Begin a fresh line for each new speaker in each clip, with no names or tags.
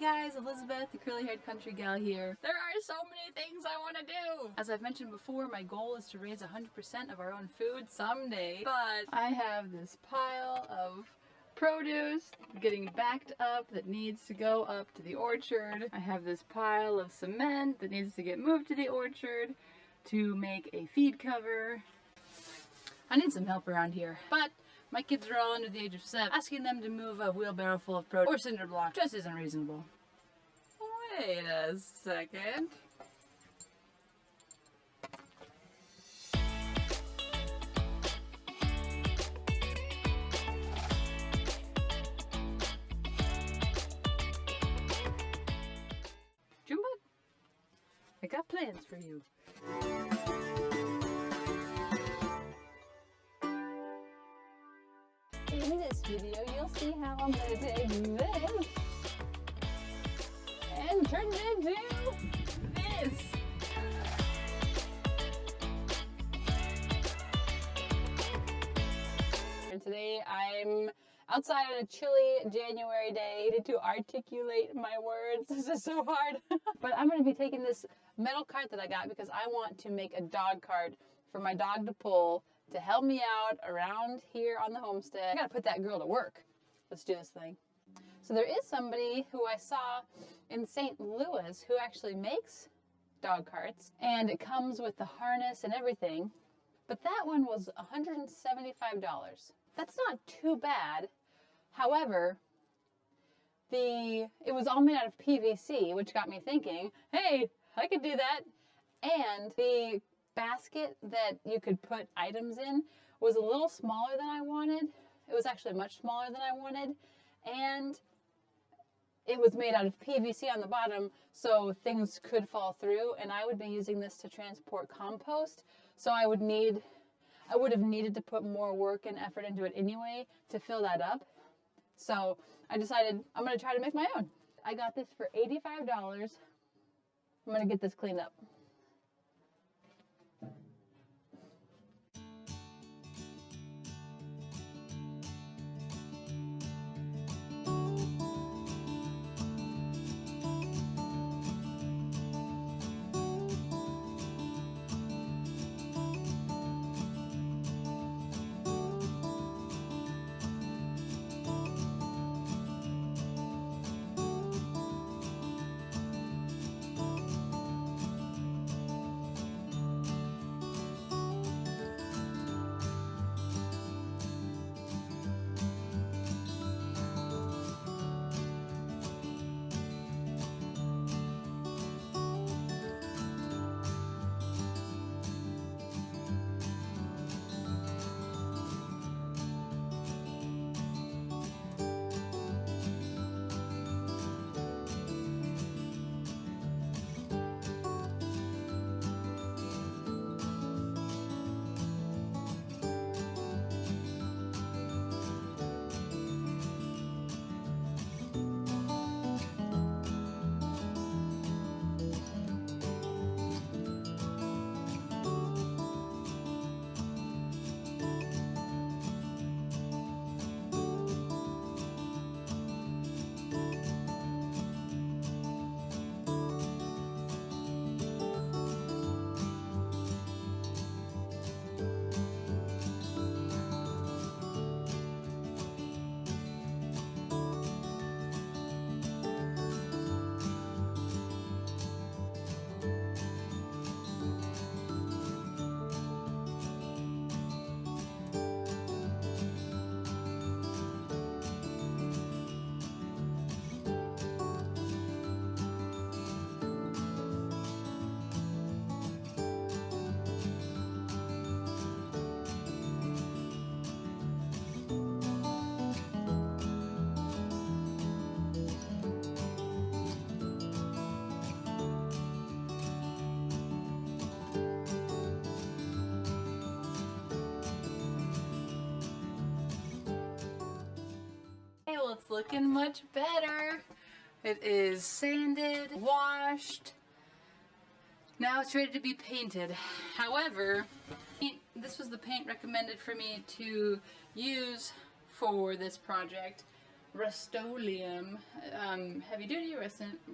guys, Elizabeth, the curly-haired country gal here. There are so many things I want to do! As I've mentioned before, my goal is to raise 100% of our own food someday, but I have this pile of produce getting backed up that needs to go up to the orchard. I have this pile of cement that needs to get moved to the orchard to make a feed cover. I need some help around here, but my kids are all under the age of 7. Asking them to move a wheelbarrow full of produce or cinder block just isn't reasonable. Wait a second. Junebug, I got plans for you. In this video, you'll see how I'm going to take this and turn it into this. And today I'm outside on a chilly January day. I need to articulate my words. This is so hard. But I'm going to be taking this metal cart that I got because I want to make a dog cart for my dog to pull to help me out around here on the homestead. I gotta put that girl to work. Let's do this thing. So there is somebody who I saw in St. Louis who actually makes dog carts, and it comes with the harness and everything, but that one was $175. That's not too bad. However, it was all made out of PVC, which got me thinking, hey, I could do that. And the basket that you could put items in was a little smaller than I wanted. It was actually much smaller than I wanted, and it was made out of PVC on the bottom, so things could fall through, and I would be using this to transport compost, so I would have needed to put more work and effort into it anyway to fill that up. So I decided I'm going to try to make my own. I got this for $85. I'm going to get this cleaned up. Well, it's looking much better. It is sanded, washed. Now it's ready to be painted. However, this was the paint recommended for me to use for this project. Rust-Oleum, heavy duty,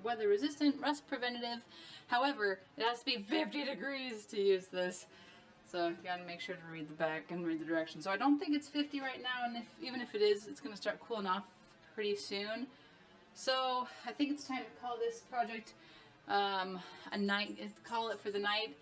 weather resistant, rust preventative. However, it has to be 50 degrees to use this. So you gotta make sure to read the back and read the directions. So I don't think it's 50 right now, and even if it is, it's gonna start cooling off pretty soon. So I think it's time to call this project a night, call it for the night.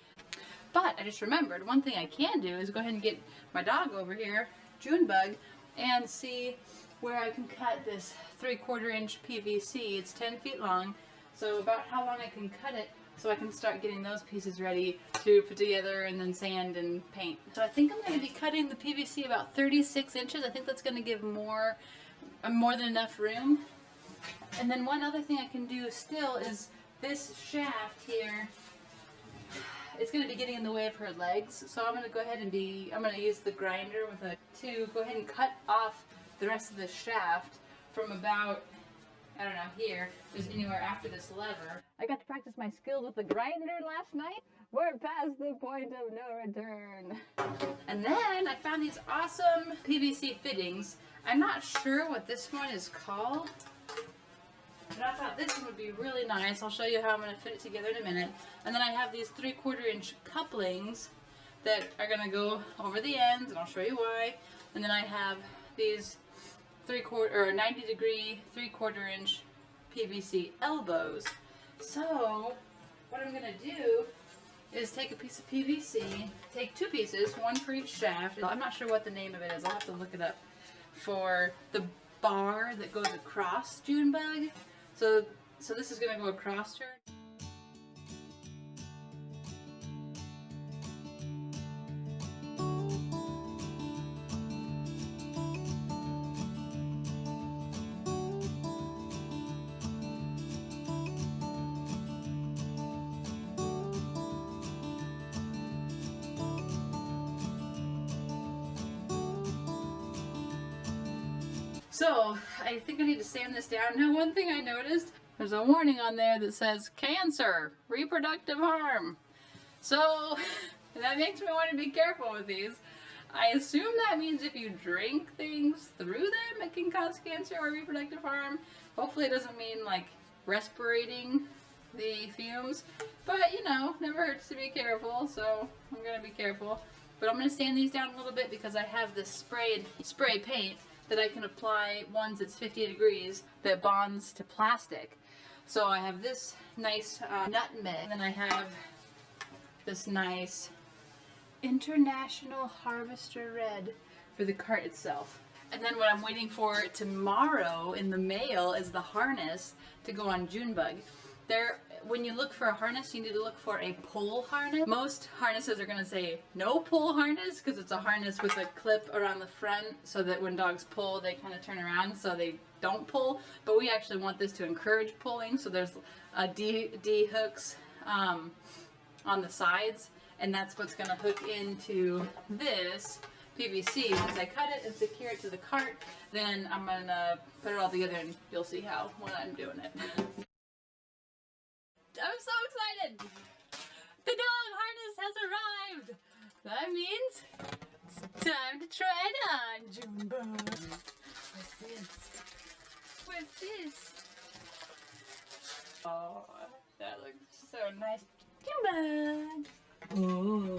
But I just remembered, one thing I can do is go ahead and get my dog over here, Junebug, and see where I can cut this 3/4 inch PVC. It's 10 feet long, so about how long I can cut it so I can start getting those pieces ready to put together and then sand and paint. So I think I'm going to be cutting the PVC about 36 inches. I think that's going to give more than enough room. And then one other thing I can do still is this shaft here. It's going to be getting in the way of her legs, so I'm going to go ahead and I'm going to use the grinder to go ahead and cut off the rest of the shaft from about, I don't know, here, just anywhere after this lever. I got to practice my skills with the grinder last night. We're past the point of no return. And then I found these awesome PVC fittings. I'm not sure what this one is called, but I thought this one would be really nice. I'll show you how I'm going to fit it together in a minute. And then I have these 3/4 inch couplings that are going to go over the ends, and I'll show you why. And then I have these 90 degree 3/4 inch PVC elbows. So what I'm going to do is take a piece of PVC, take 2 pieces, one for each shaft. I'm not sure what the name of it is. I'll have to look it up. For the bar that goes across Junebug. So this is going to go across her. So, I think I need to sand this down. Now, one thing I noticed, there's a warning on there that says, cancer, reproductive harm. So, that makes me want to be careful with these. I assume that means if you drink things through them, it can cause cancer or reproductive harm. Hopefully it doesn't mean, like, respirating the fumes. But, you know, never hurts to be careful, so I'm going to be careful. But I'm going to sand these down a little bit because I have this spray paint that I can apply once it's 50 degrees that bonds to plastic. So I have this nice nutmeg, and then I have this nice International Harvester Red for the cart itself. And then what I'm waiting for tomorrow in the mail is the harness to go on Junebug. When you look for a harness, you need to look for a pull harness. Most harnesses are going to say no pull harness because it's a harness with a clip around the front so that when dogs pull, they kind of turn around so they don't pull. But we actually want this to encourage pulling, so there's D hooks on the sides, and that's what's going to hook into this PVC. Once I cut it and secure it to the cart, then I'm going to put it all together and you'll see how when I'm doing it. I'm so excited! The dog harness has arrived! That means it's time to try it on, Junebug. What's this? What's this? Oh, that looks so nice. Junebug! Oh,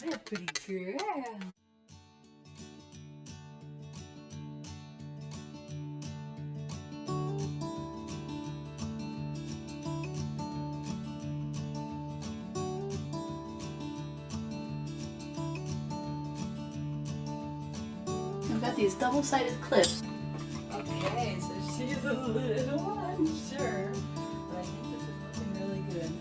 what a pretty girl. I've got these double-sided clips. Okay, so she's a little unsure, but I think this is looking really good.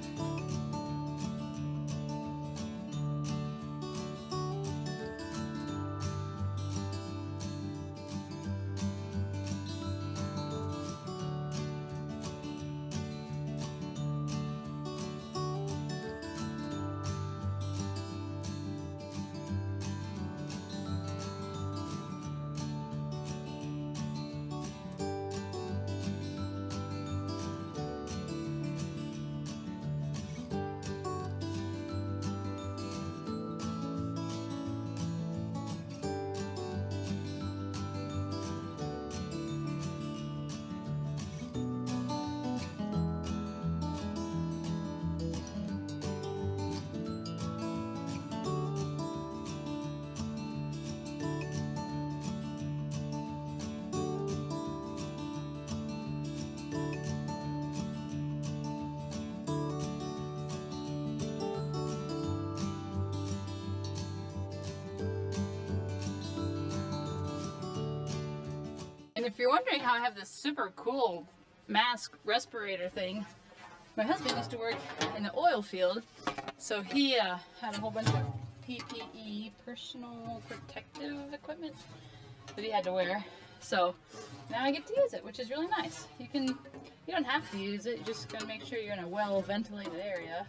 if you're wondering how I have this super cool mask respirator thing, my husband used to work in the oil field, so he had a whole bunch of PPE, personal protective equipment, that he had to wear. So now I get to use it, which is really nice. You don't have to use it, you just gotta make sure you're in a well ventilated area.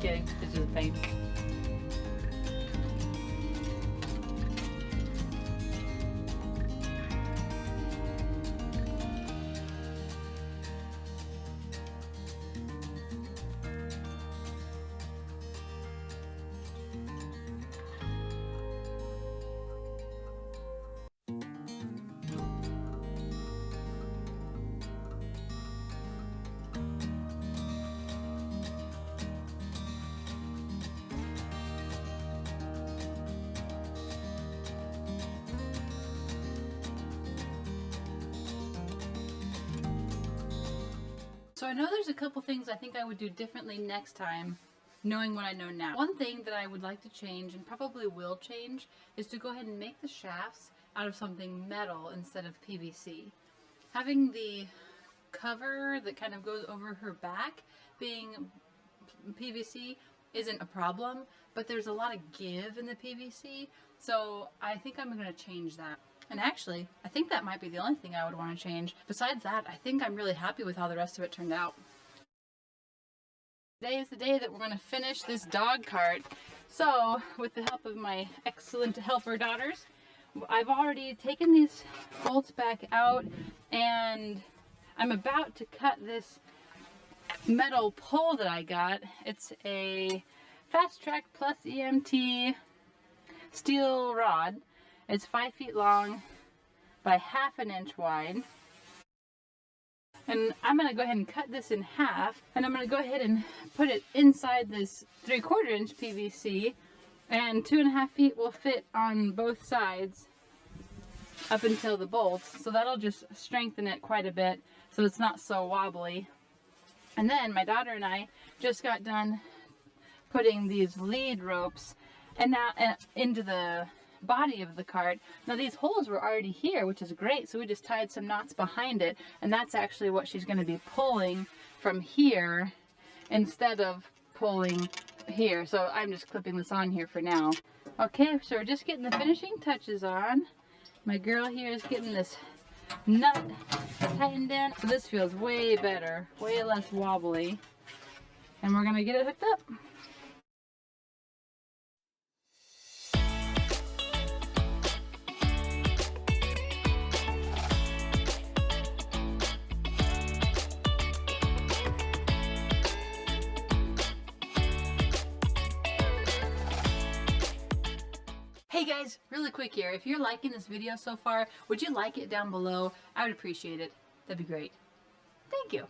Kidding, it's just paint. So I know there's a couple things I think I would do differently next time, knowing what I know now. One thing that I would like to change, and probably will change, is to go ahead and make the shafts out of something metal instead of PVC. Having the cover that kind of goes over her back being PVC isn't a problem, but there's a lot of give in the PVC, so I think I'm going to change that. And actually, I think that might be the only thing I would want to change. Besides that, I think I'm really happy with how the rest of it turned out. Today is the day that we're going to finish this dog cart. So, with the help of my excellent helper daughters, I've already taken these bolts back out, and I'm about to cut this metal pole that I got. It's a Fast Track Plus EMT steel rod. It's 5 feet long by 1/2 inch wide. And I'm going to go ahead and cut this in half, and I'm going to go ahead and put it inside this 3/4 inch PVC, and 2.5 feet will fit on both sides up until the bolts, so that'll just strengthen it quite a bit so it's not so wobbly. And then my daughter and I just got done putting these lead ropes and now into the body of the cart. Now these holes were already here, which is great, so we just tied some knots behind it, and that's actually what she's going to be pulling from here instead of pulling here. So I'm just clipping this on here for now. Okay, so we're just getting the finishing touches on. My girl here is getting this nut tightened in, so this feels way better, way less wobbly, and we're going to get it hooked up. Hey guys, really quick here, if you're liking this video so far, would you like it down below? I would appreciate it. That'd be great. Thank you.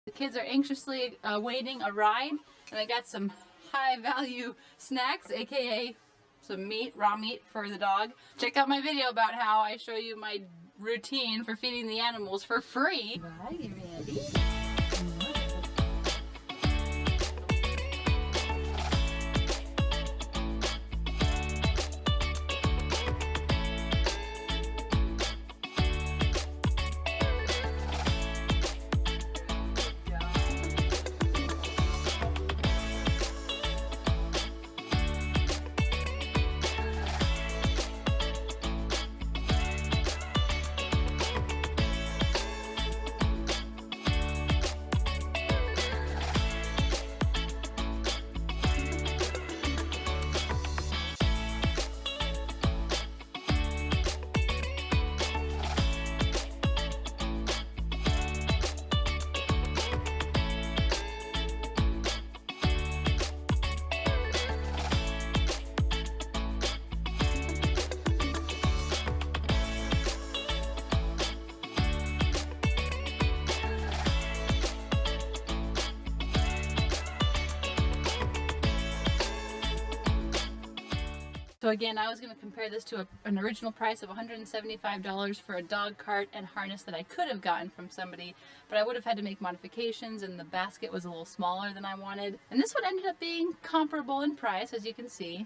The kids are anxiously awaiting a ride, and I got some high value snacks, aka some meat, raw meat for the dog. Check out my video about how I show you my routine for feeding the animals for free. Bye, you ready? So again, I was going to compare this to an original price of $175 for a dog cart and harness that I could have gotten from somebody, but I would have had to make modifications, and the basket was a little smaller than I wanted. And this one ended up being comparable in price, as you can see.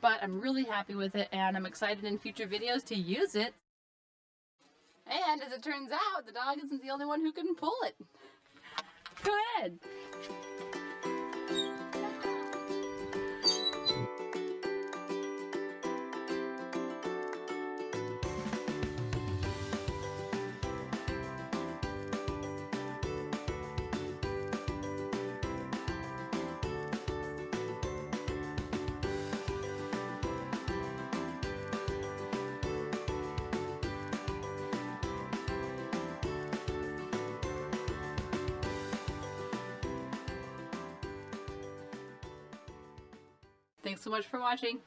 But I'm really happy with it, and I'm excited in future videos to use it. And as it turns out, the dog isn't the only one who can pull it. Go ahead. Thanks so much for watching.